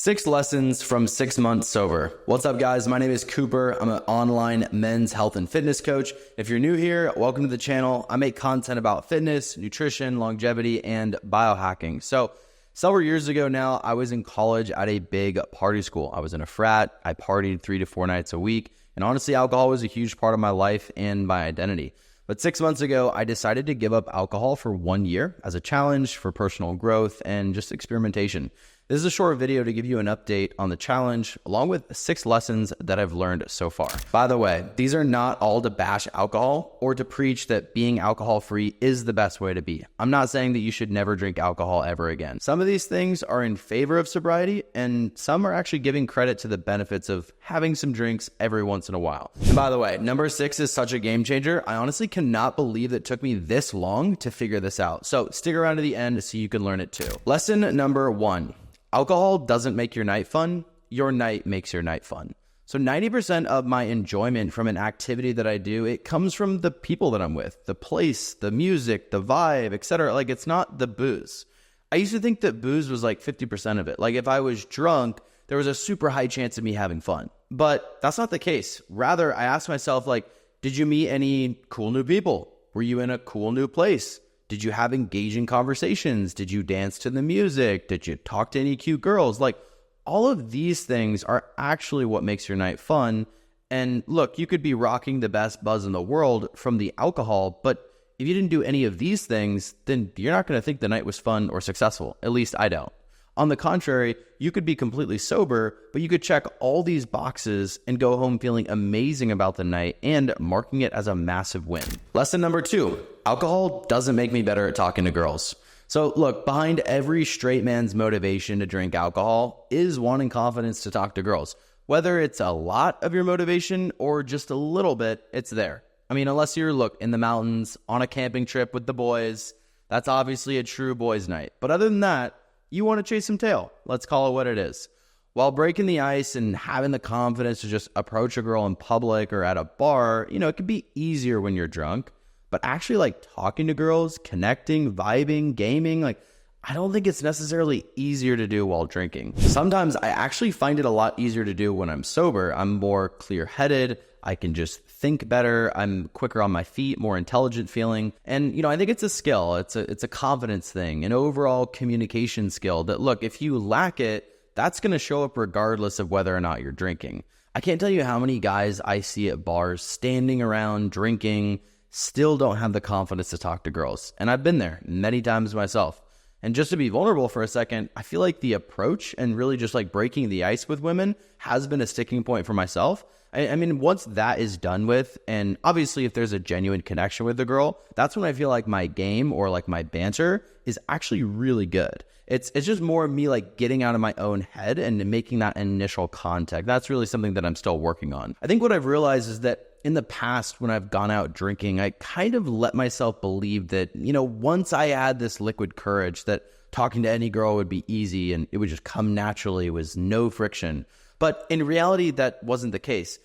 6 lessons from 6 months sober. What's up, guys? My name is Cooper. I'm an online men's health and fitness coach. If you're new here, welcome to the channel. I make content about fitness, nutrition, longevity, and biohacking. So several years ago now, I was in college at a big party school. I was in a frat. I partied 3 to 4 nights a week. And honestly, alcohol was a huge part of my life and my identity. But 6 months ago, I decided to give up alcohol for 1 year as a challenge for personal growth and just experimentation. This is a short video to give you an update on the challenge, along with 6 lessons that I've learned so far. By the way, these are not all to bash alcohol or to preach that being alcohol-free is the best way to be. I'm not saying that you should never drink alcohol ever again. Some of these things are in favor of sobriety, and some are actually giving credit to the benefits of having some drinks every once in a while. And by the way, number 6 is such a game changer. I honestly cannot believe it took me this long to figure this out. So stick around to the end so you can learn it too. Lesson number 1. Alcohol doesn't make your night fun. Your night makes your night fun. So 90% of my enjoyment from an activity that I do, it comes from the people that I'm with, the place, the music, the vibe, etc. Like, it's not the booze. I used to think that booze was like 50% of it. Like, if I was drunk, there was a super high chance of me having fun. But that's not the case. Rather, I asked myself, like, did you meet any cool new people? Were you in a cool new place? Did you have engaging conversations? Did you dance to the music? Did you talk to any cute girls? Like, all of these things are actually what makes your night fun. And look, you could be rocking the best buzz in the world from the alcohol, but if you didn't do any of these things, then you're not going to think the night was fun or successful. At least I don't. On the contrary, you could be completely sober, but you could check all these boxes and go home feeling amazing about the night and marking it as a massive win. Lesson number 2, alcohol doesn't make me better at talking to girls. So look, behind every straight man's motivation to drink alcohol is wanting confidence to talk to girls. Whether it's a lot of your motivation or just a little bit, it's there. I mean, unless you're, in the mountains, on a camping trip with the boys, that's obviously a true boys' night. But other than that, you want to chase some tail. Let's call it what it is. While breaking the ice and having the confidence to just approach a girl in public or at a bar, it can be easier when you're drunk. But actually, talking to girls, connecting, vibing, gaming, I don't think it's necessarily easier to do while drinking. Sometimes I actually find it a lot easier to do when I'm sober. I'm more clear-headed. I can just think better. I'm quicker on my feet, more intelligent feeling. And, I think it's a skill. It's a confidence thing, an overall communication skill that, look, if you lack it, that's going to show up regardless of whether or not you're drinking. I can't tell you how many guys I see at bars standing around drinking, still don't have the confidence to talk to girls. And I've been there many times myself. And just to be vulnerable for a second, I feel like the approach and really just breaking the ice with women has been a sticking point for myself. I mean, once that is done with, and obviously if there's a genuine connection with the girl, that's when I feel like my game or my banter is actually really good. It's just more of me getting out of my own head and making that initial contact. That's really something that I'm still working on. I think what I've realized is that in the past, when I've gone out drinking, I kind of let myself believe that, once I had this liquid courage, that talking to any girl would be easy and it would just come naturally. It was no friction. But in reality, that wasn't the case.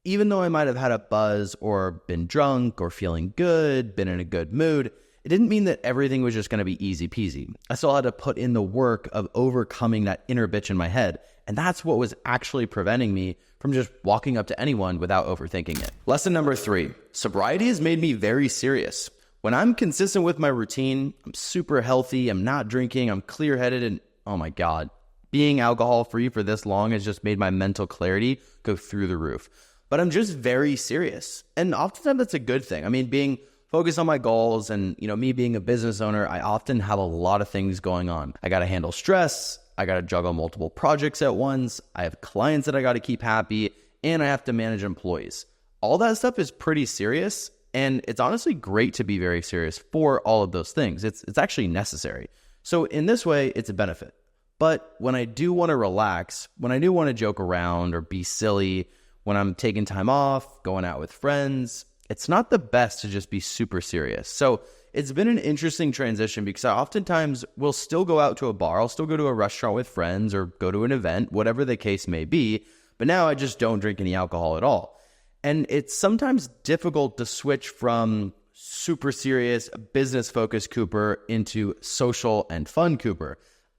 Even though I might have had a buzz or been drunk or feeling good, been in a good mood, it didn't mean that everything was just going to be easy peasy. I still had to put in the work of overcoming that inner bitch in my head. And that's what was actually preventing me from just walking up to anyone without overthinking it. Lesson number 3, sobriety has made me very serious. When I'm consistent with my routine, I'm super healthy, I'm not drinking, I'm clear-headed, and oh my God, being alcohol-free for this long has just made my mental clarity go through the roof. But I'm just very serious. And oftentimes that's a good thing. I mean, being focused on my goals and, me being a business owner, I often have a lot of things going on. I got to handle stress. I got to juggle multiple projects at once. I have clients that I got to keep happy, and I have to manage employees. All that stuff is pretty serious. And it's honestly great to be very serious for all of those things. It's actually necessary. So in this way, it's a benefit. But when I do want to relax, when I do want to joke around or be silly, when I'm taking time off, going out with friends, it's not the best to just be super serious. So it's been an interesting transition because I oftentimes will still go out to a bar. I'll still go to a restaurant with friends or go to an event, whatever the case may be. But now I just don't drink any alcohol at all. And it's sometimes difficult to switch from super serious, business-focused Cooper into social and fun Cooper.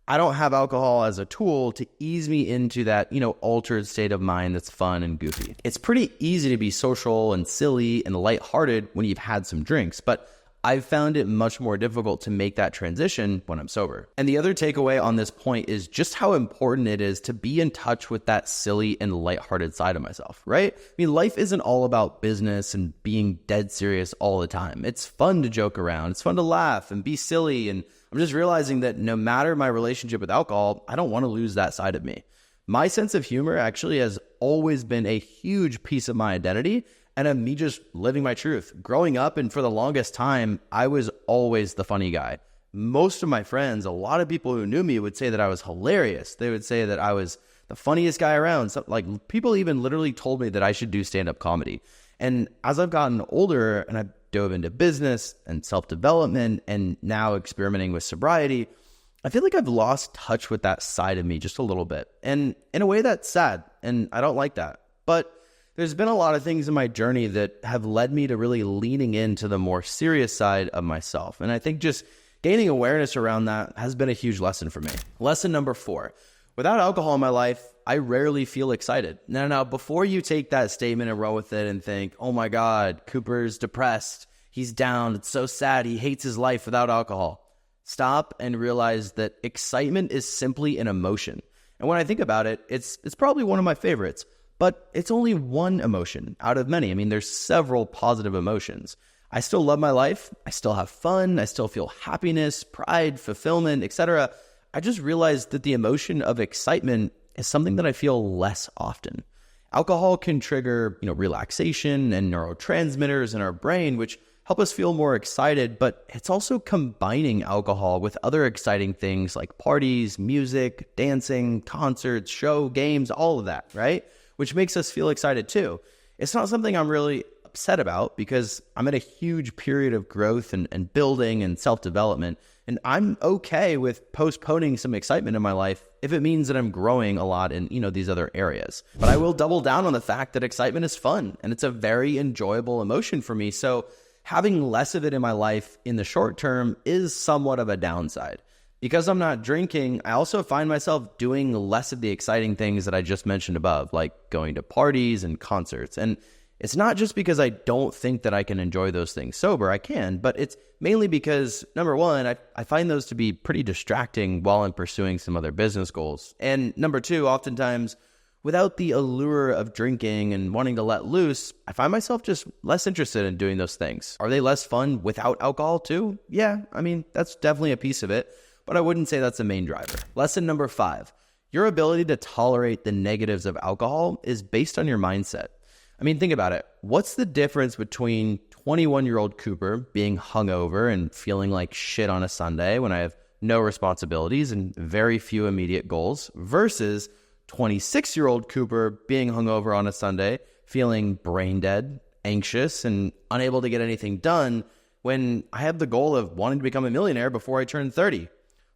I don't have alcohol as a tool to ease me into that, altered state of mind that's fun and goofy. It's pretty easy to be social and silly and lighthearted when you've had some drinks, but I've found it much more difficult to make that transition when I'm sober. And the other takeaway on this point is just how important it is to be in touch with that silly and lighthearted side of myself, right? I mean, life isn't all about business and being dead serious all the time. It's fun to joke around. It's fun to laugh and be silly. And I'm just realizing that no matter my relationship with alcohol, I don't want to lose that side of me. My sense of humor actually has always been a huge piece of my identity and of me just living my truth. Growing up and for the longest time, I was always the funny guy. Most of my friends, a lot of people who knew me would say that I was hilarious. They would say that I was the funniest guy around. So, people even literally told me that I should do stand-up comedy. And as I've gotten older and I've dove into business and self-development and now experimenting with sobriety, I feel like I've lost touch with that side of me just a little bit. And in a way that's sad, and I don't like that. But there's been a lot of things in my journey that have led me to really leaning into the more serious side of myself. And I think just gaining awareness around that has been a huge lesson for me. Lesson number 4, without alcohol in my life, I rarely feel excited. Now, before you take that statement and run with it and think, oh my God, Cooper's depressed, he's down, it's so sad, he hates his life without alcohol. Stop and realize that excitement is simply an emotion. And when I think about it, it's probably one of my favorites. But it's only one emotion out of many. I mean, there's several positive emotions. I still love my life. I still have fun. I still feel happiness, pride, fulfillment, etc. I just realized that the emotion of excitement is something that I feel less often. Alcohol can trigger, relaxation and neurotransmitters in our brain, which help us feel more excited, but it's also combining alcohol with other exciting things like parties, music, dancing, concerts, show, games, all of that, right? Which makes us feel excited too. It's not something I'm really upset about because I'm in a huge period of growth and building and self-development. And I'm okay with postponing some excitement in my life if it means that I'm growing a lot in, these other areas. But I will double down on the fact that excitement is fun and it's a very enjoyable emotion for me. So having less of it in my life in the short term is somewhat of a downside. Because I'm not drinking, I also find myself doing less of the exciting things that I just mentioned above, like going to parties and concerts. And it's not just because I don't think that I can enjoy those things sober, I can, but it's mainly because, number one, I find those to be pretty distracting while I'm pursuing some other business goals. And number two, oftentimes, without the allure of drinking and wanting to let loose, I find myself just less interested in doing those things. Are they less fun without alcohol too? Yeah, I mean, that's definitely a piece of it. But I wouldn't say that's the main driver. Lesson number 5, your ability to tolerate the negatives of alcohol is based on your mindset. I mean, think about it. What's the difference between 21-year-old Cooper being hungover and feeling like shit on a Sunday when I have no responsibilities and very few immediate goals versus 26-year-old Cooper being hungover on a Sunday, feeling brain dead, anxious, and unable to get anything done when I have the goal of wanting to become a millionaire before I turn 30?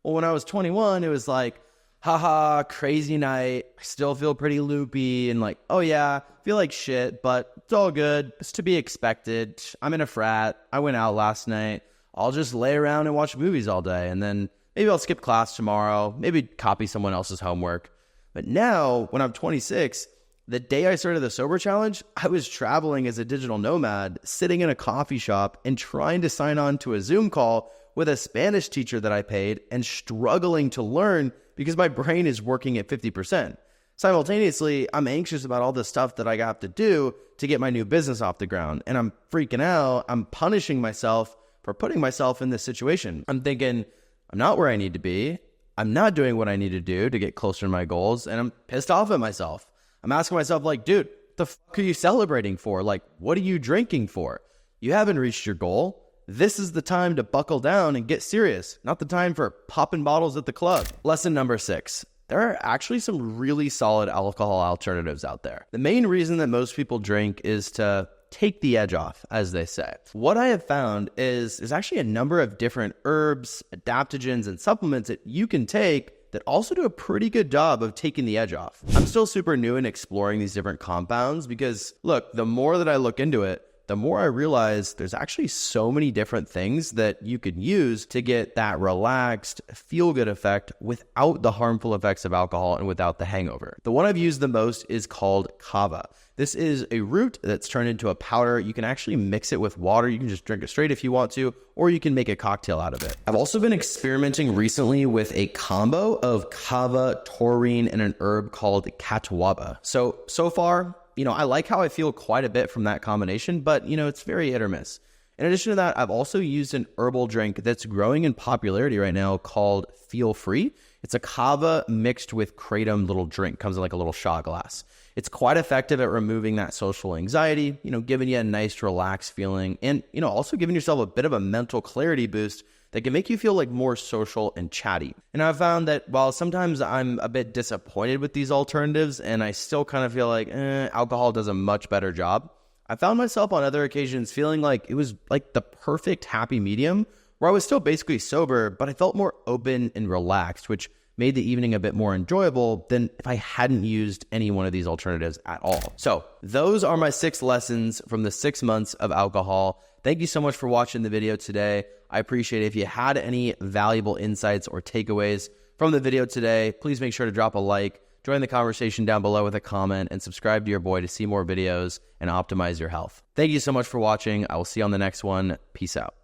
Well, when I was 21, it was like, haha, crazy night. I still feel pretty loopy and like, oh yeah, feel like shit, but it's all good. It's to be expected. I'm in a frat. I went out last night. I'll just lay around and watch movies all day. And then maybe I'll skip class tomorrow, maybe copy someone else's homework. But now when I'm 26, the day I started the Sober Challenge, I was traveling as a digital nomad, sitting in a coffee shop and trying to sign on to a Zoom call with a Spanish teacher that I paid and struggling to learn because my brain is working at 50%. Simultaneously, I'm anxious about all the stuff that I have to do to get my new business off the ground. And I'm freaking out. I'm punishing myself for putting myself in this situation. I'm thinking, I'm not where I need to be. I'm not doing what I need to do to get closer to my goals. And I'm pissed off at myself. I'm asking myself like, dude, what the fuck are you celebrating for? Like, what are you drinking for? You haven't reached your goal. This is the time to buckle down and get serious, not the time for popping bottles at the club. Lesson number 6. There are actually some really solid alcohol alternatives out there. The main reason that most people drink is to take the edge off, as they say. What I have found is there's actually a number of different herbs, adaptogens, and supplements that you can take that also do a pretty good job of taking the edge off. I'm still super new in exploring these different compounds because, look, the more that I look into it, the more I realized there's actually so many different things that you could use to get that relaxed, feel-good effect without the harmful effects of alcohol and without the hangover. The one I've used the most is called kava. This is a root that's turned into a powder. You can actually mix it with water. You can just drink it straight if you want to, or you can make a cocktail out of it. I've also been experimenting recently with a combo of kava, taurine, and an herb called catawba. So far, I like how I feel quite a bit from that combination, but it's very hit or miss. In addition to that, I've also used an herbal drink that's growing in popularity right now called Feel Free. It's a kava mixed with kratom little drink. Comes in like a little shot glass. It's quite effective at removing that social anxiety, giving you a nice relaxed feeling, and also giving yourself a bit of a mental clarity boost that can make you feel like more social and chatty. And I've found that while sometimes I'm a bit disappointed with these alternatives and I still kind of feel like alcohol does a much better job, I found myself on other occasions feeling like it was like the perfect happy medium where I was still basically sober, but I felt more open and relaxed, which made the evening a bit more enjoyable than if I hadn't used any one of these alternatives at all. So those are my 6 lessons from the 6 months of alcohol. Thank you so much for watching the video today. I appreciate it. If you had any valuable insights or takeaways from the video today, please make sure to drop a like, join the conversation down below with a comment, and subscribe to your boy to see more videos and optimize your health. Thank you so much for watching. I will see you on the next one. Peace out.